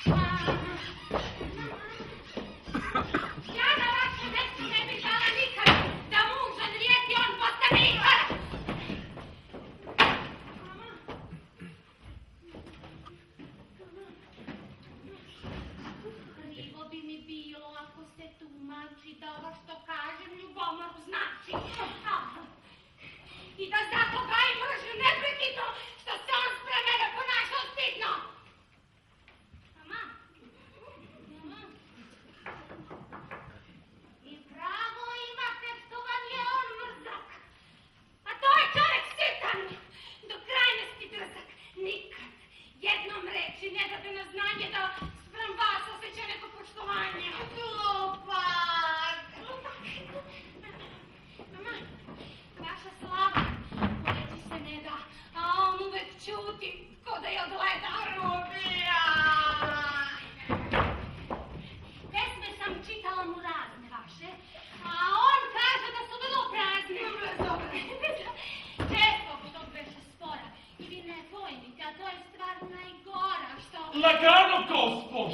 Ja na vaše mesto ne bih dala nikad da muža drijeti, on postane ikar. Krivo bi mi bilo ako se tumači da ovo što kažem ljubomoru znači. I da zato gaji mržnju neprekidno što se on spre mene ponašao stidno. Mama. I pravo imate što vam je on mrzak. A to je čovjek sitan, do krajnosti drzak. Nikad jednom reči ne dade na znanje da sprem vas osjeća neko poštovanje. Glupak! Mama, vaša slava poreći se ne da, a on uvek čuti ko da je odgleda. Rubija! Pesme sam čitala mu razne vaše, a on kaže da su vrlo prazne. Često što beše spora i vi ne pojmite, a to je stvar najgora što... Lagano, gospod!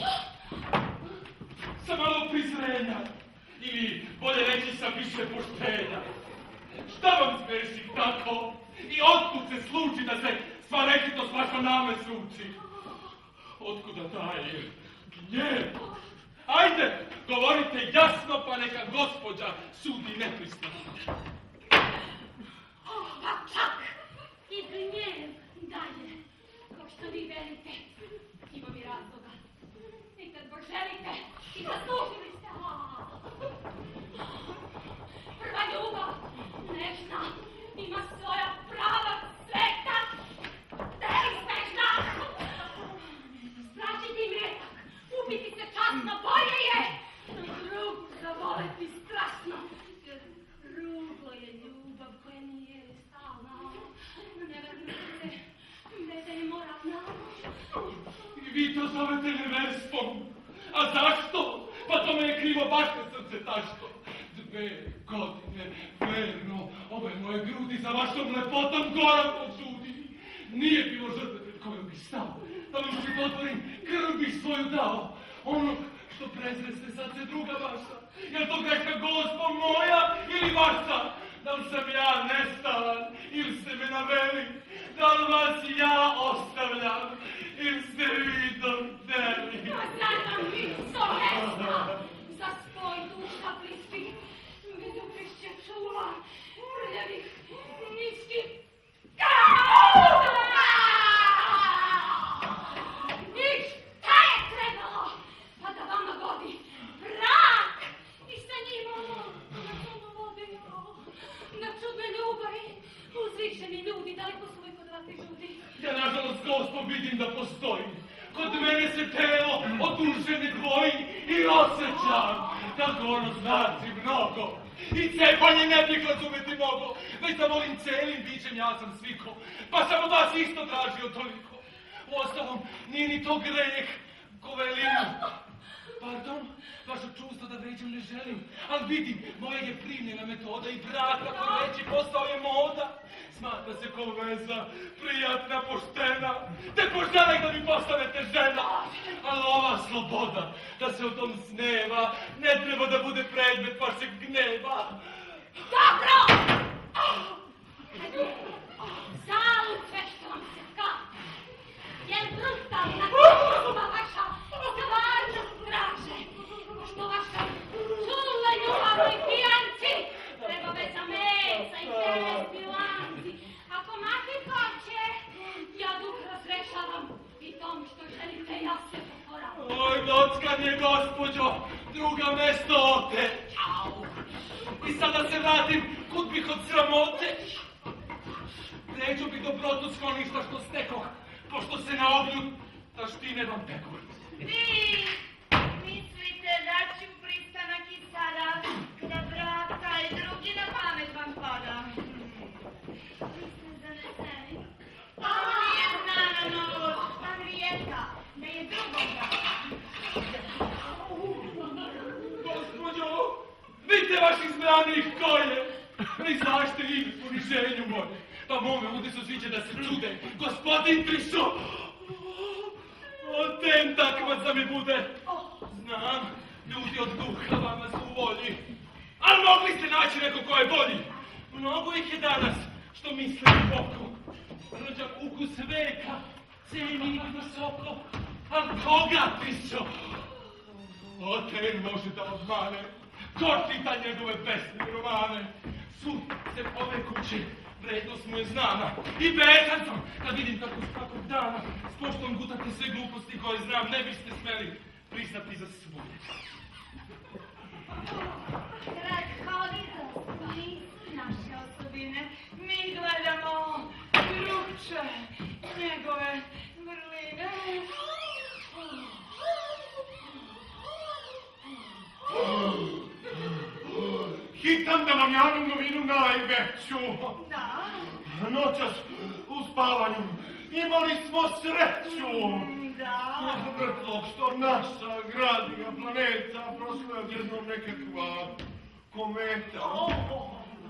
Sa malo prizrenja, ili bolje reći sa više poštenja. Šta vam smeši tako? I otkud se sluči da se sva rekitost vaša name sluči? Otkuda taj gnjev? Ajde, govorite jasno pa neka gospođa sudi nepristrano. Pa čak i gnjev dalje, ko što vi velite, ima mi razloga. I kad poželite, i zaslužili ste. Prva ljubav, nežna, ima svoja prava sveta, neizbežna. Spračiti metak, ubiti se časno, bolje je. Drug zavoleti strašno, jer drugo je ljubav koja nije stalna. Ne vrnite se, veze je moralna. I vi to zovete neverstvom. A zašto? Pa to me je krivo baš na srce tašto. 2 godine, verno, ove moje grudi za vašom lepotom gora posudi. Nije bilo žrtve pred kojom bi stao. Da vam životvorim, krv bih svoju dao. Onog što prezreste sad se druga vaša. Je to greška gospo moja ili vaša? Da li sam ja nestalan ili ste me naveli? Da li vas ja ostavljam ili ste vi dodeli? Pa zar vam niso hesna za spoj duša bliskih, bez uprišća čula, prljavih, niskih. I šta je trebalo? Pa da vama godi brak i sa njim ono, na čudno vode, na čudne ljubavi, uzvišeni ljudi, daleko su uvijek od vrati žudi. Ja nažalost gospo vidim da postoji. Kod mene se telo od duše ne dvoji i osjećam kako ono znači mnogo. I cepanje ne bih razumeti mogo, već da volim celim bićem ja sam sviko, pa sam od vas isto tražio toliko. Uostalom, nije ni to greh, ko velim. Pardon, vaše čustvo da vređam ne želim, ali vidim, moja je primljena metoda i brak, kako reći, postao je moda. Smatra se ko veza, prijatna, poštena, te poštena da mi postanete žena. Ali ova sloboda, da se o tom sneva, ne treba da bude predmet vašeg gneva. Dobro! Zalud sve što vam se kaže, jer brutalna čustva vaša stvarnost traže, pošto vaša čula ljubavnoj pijanci treba veza mesa i tebe bilanci. Ako mati hoće, ja duh razrešavam i tom što želite ja se pokoram. Oj, dockan je gospođo, druga mesto ote. I sada se vratim, kud bih od sramote. Neću bih dobrotu skloništa što stekoh, pošto se na ognju taštine vam tekoh. Vi mislite da ću pristanak i sada, kada brak taj drugi na pamet vam pada? Mislim zaneseni. Ovo nije znana novost, Henrijeta, da je drugog braka. Gospođo, vidite vaših zbranih koje, ni zašte ih poniženju moje. Pa mome udesu svi će da se čude, gospodin prišao. O te idem takvac da mi bude. Znam, ljudi od duha vama su u volji. Ali mogli ste naći neko ko je bolji. Mnogo ih je danas što misle oko. Rođak ukus veka, ceni visoko. A koga piso? Oten može da odmane. Ko čita njegove pesme i romane? Sud se ove kuće, vrednost mu je znana. I besan sam da vidim kako svakog dana s poštom gutate sve gluposti koje znam, ne biste smeli priznati za svoje. Prethodite nisu naše osobine. Mi gledamo drugče njegove vrline. Hitam da vam javim novinu najveću. Da? Noćas u spavanju imali smo sreću. Da. Vrtlog što naša gradija planeta prošla je odjednom nekakva kometa.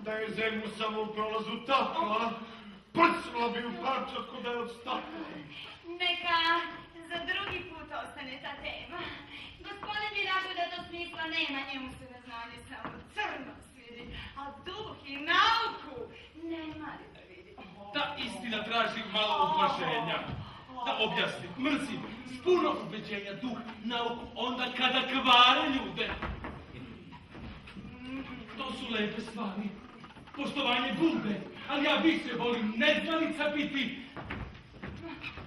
Da je zemlju samo u prolazu takla, prcnula bi u parčat ko da je od stakla. Neka za drugi put ostane ta tema. Gospodin bi rekao da to smisla nema, njemu se neznanje samo crno svidi, a duh i nauku ne mari da vidi. Ta istina traži malo ublaženja. Da objasnim, mrzim, s puno ubeđenja duh nauku onda kada kvare ljude. To su lepe stvari, poštovanje bude, ali ja više volim neznalica biti,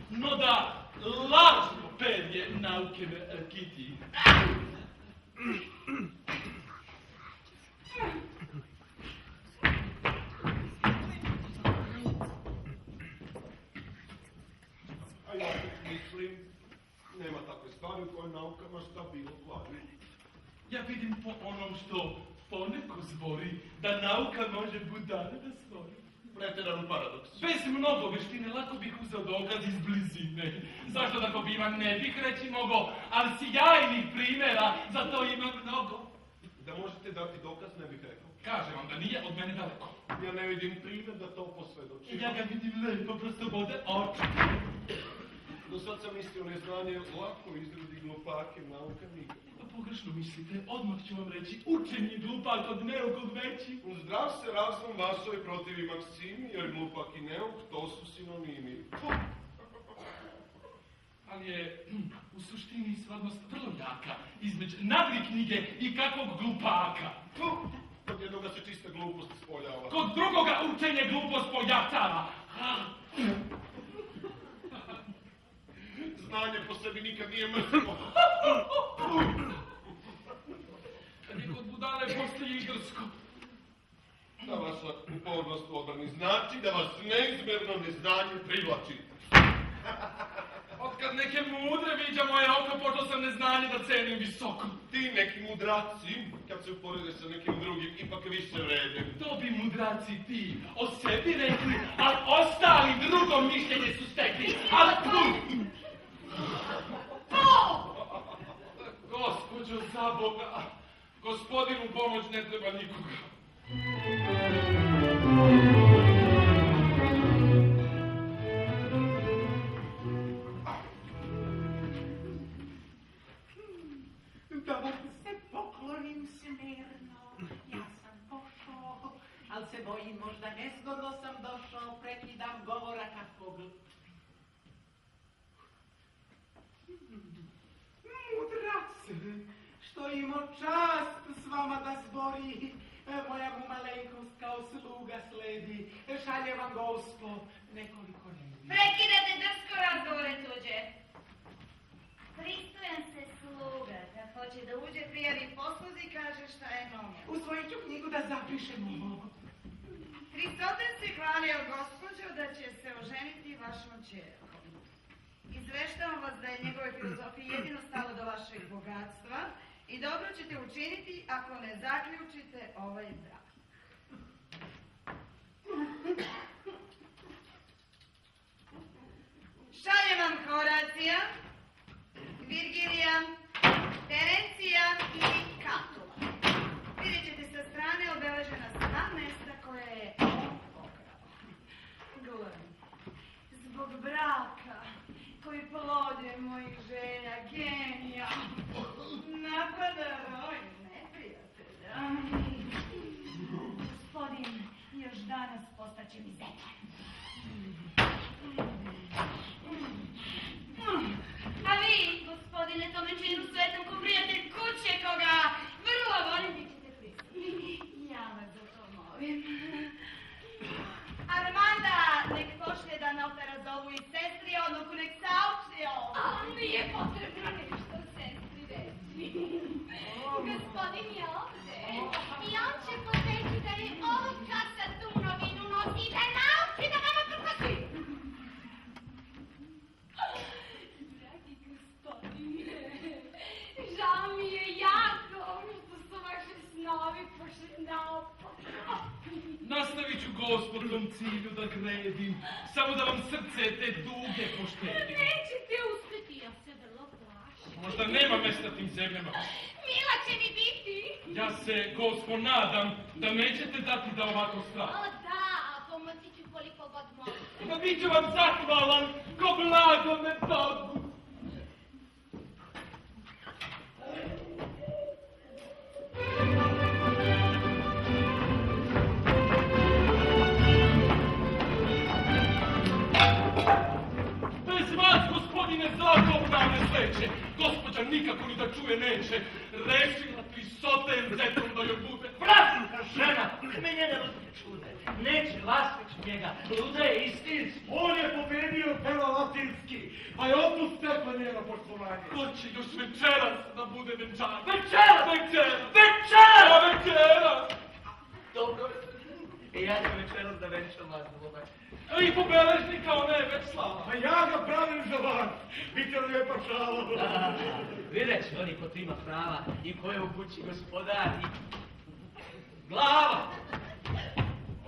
no da lažno perje nauke me kiti. A ja mislim, nema takve stvari u kojoj naukama šta bilo kvari. Ja vidim po onom što poneko zbori, da nauka može budale da stvori. Pretjeran paradoks. Bez mnogo veštine lako bih uzeo dokaz iz blizine. Zašto da pobima ne bih reći mogo, ali sjajnih primjera, za to ima mnogo. Da možete dati dokaz, ne bih rekao. Kažem vam da nije od mene daleko. Ja ne vidim primjer da to posvjedoči. Ja ga vidim lepo, prosto bode oči. Do sad sam mislio neznanje lako izrodi glupake, nauka nikad. Pa pogrešno mislite, odmah ću vam reći, učen je glupak od neukog veći. Zdrav se razum Vasoj protivi Maksimi, jer glupak i neuk, to su sinonimi. Ali je u suštini stvarnost vrlo jaka, između nadri knjige i kakvog glupaka. Kod jednoga se čista glupost ispoljava. Kod drugoga učenje glupost pojačava. Znanje po sebi nikad nije mrtvo. Kad je kod budale postoji i drsko. Da vaša upornost u odbrani znači da vas neizmjerno neznanje privlači. Otkad neke mudre viđa moje oko, počeo sam neznanje da cenim visoko. Ti neki mudraci, kad se uporede sa nekim drugim, ipak više vrede. To bi mudraci ti o sebi rekli, ali ostali drugo mišljenje su stekli. Ali Gospođo za Boga, gospodinu pomoć ne treba nikoga. Da vam se poklonim smirno, ja sam pošao, ali se bojim, možda nezgodno sam došao, prekidam govora kakvog. Mudrac, što imao čast s vama da zbori, moja mu malenkost kao sluga sledi, šalje vam gospo nekoliko nevi. Prekidate drsko razgovore tuđe. Pristojan se sluga, kad hoće da uđe prijavi posluzi, kaže šta je nome. Usvojit ću knjigu da zapišem ovo. Hristotel se hvalio gospođo da će se oženiti vašom ćerkom. Izveštavam vas da je njegove filozofije jedino stalo do vašeg bogatstva i dobro ćete učiniti ako ne zaključite ovaj brak. Šaljem vam Horacija, Virgilija, Terencija i Katula. Vidjet ćete sa strane obeležena sva mesta koje je on pokrao. Govorim, zbog braka koji po volje mojih želja, genija. Napada roj neprijatelja. Gospodin još danas postaće mi zetan. A vi, gospodine Tomenčinu Svetom, ko prijatelj kuće koga vrlo volim, vi ćete pristati. Ja vas za to molim. Armanda, nek pošlje da na operazovu i sestri, odluku nek saopšti ovo. A nije potrebno nešto sestri reći. Gospodin je ovde i on će poteći da je ovog časa tu novinu nosi i da je nauči da vama prkosi. Dragi gospodine, žao mi je jako što su vaše snovi pošli naopako. Nastavit ću gospodom cilju da gredim, samo da vam srce te duge poštedim. Nećete uspjeti, ja se vrlo plašim. Možda nema mesta tim zemljama. Mila će mi biti. Ja se, Gospo, nadam da nećete dati da ovako strah. O da, pomoći ću koliko god mogu. Da bit ću vam zahvalan ko blagome Bogu. Bez vas, gospodine, zlato pravne sveće. Gospođa nikako ni da čuje neće. Rešila ti soten zetom da joj bude. Praznita žena, mene ne čude. Neće Vaskić njega, luda je istinski. On je pobedio peva latinski, pa je oput stekla njeno poštovanje. Ko će još večeras da bude venčan? Večeras! Večeras! Večeras! A večeras! Dobro, ja ću večeras da venčam vas, Boga. I po beležnika ona je već slava. A ja ga pravim za vas, bite lijepa šala. Vidjet će oni ko tu ima prava i ko je u kući gospodar i glava.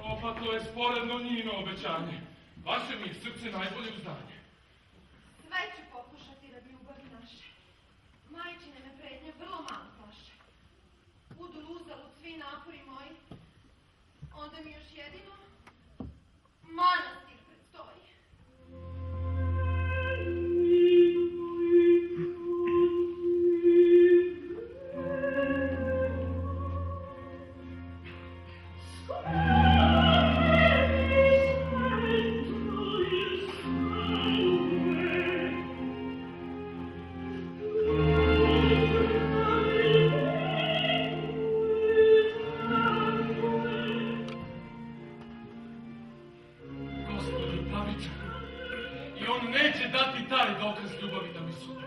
O, pa to je sporedno njino obećanje. Vaše mi je srce najbolje uzdanje. Sve ću pokušati radi ljubavi naše. Majčine me prednje vrlo malo plaše. Budu uzalud svi napori moji, onda mi još jedino manastir predstoji. Gospodin pravičan. I on neće dati taj dokaz ljubavi da mi sudi.